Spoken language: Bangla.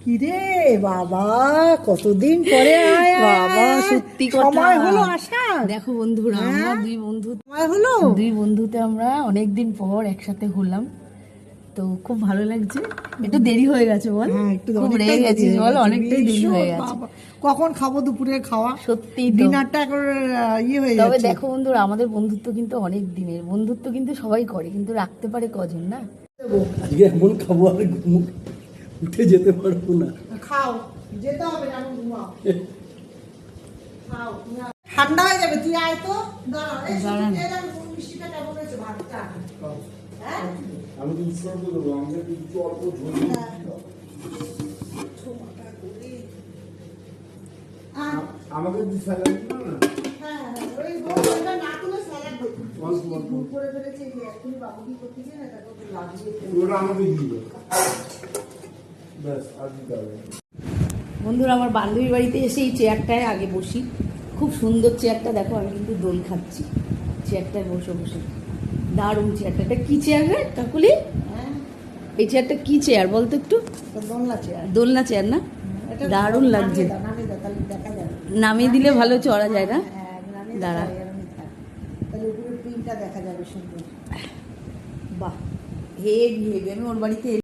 কিরে বাবা, কতদিন পরে বাবা সত্যি কথা হলো আসা। দেখো বন্ধুরা, আমরা দুই বন্ধুতে আমরা অনেকদিন পর একসাথে হলাম, তো খুব ভালো লাগছে। একটু দেরি হয়ে গেছে বল, খুব রেগে গেছিস বল, অনেকটাই দেরি হয়ে গেছে। কখন খাবো দুপুরের খাওয়া? সত্যি ডিনারটা এখন ইয়ে হয়ে তবে যাচ্ছে। দেখো বন্ধুরা, আমাদের বন্ধুত্ব কিন্তু অনেক দিনের বন্ধুত্ব, কিন্তু সবাই করে, কিন্তু রাখতে পারে কজন না। আজকে এমন খাবো আর উঠে যেতে পারবো না। খাও, যেতে হবে না, এখন ঘুমাও। খাও, ঠান্ডা হয়ে যাবে, তুই আয় তো। মিষ্টিটা কেমন হয়েছে ভাতটা? হ্যাঁ, আমি তো উৎসর্গ দেবো, আমাকে একটু অল্প ঝোল আমাকে একটু স্যালাড দিও না। হ্যাঁ, ওই গোলটা না তুলে স্যালাড দে। ভুল করে ফেলেছে, এই এখনই বাবু কি করতে গিয়ে না, তারপর তো লাগিয়ে ওটা আমাকে দিও। ব্যাস, আর দিতে হবে না। বন্ধুরা, আমার বান্ধবীর বাড়িতে এসে এই চেয়ারটায় আগে বসি, খুব সুন্দর চেয়ারটা, দেখো আমি কিন্তু দোল খাচ্ছি চেয়ারটায় বসে বসে। দারুণ চেয়ারটা, এটা কি চেয়ার রে কাকুলি? এই চেয়ারটা কি চেয়ার বলতো একটু? দোলনা চেয়ার। দোলনা চেয়ার না? দারুণ লাগছে। নামিয়ে দিলে ভালো চড়া যায় না? দাঁড়া, তাহলে উপরে প্রিন্টটা দেখা যাবে সুন্দর। বাহ, হেভি হেভি। আমি ওর বাড়িতে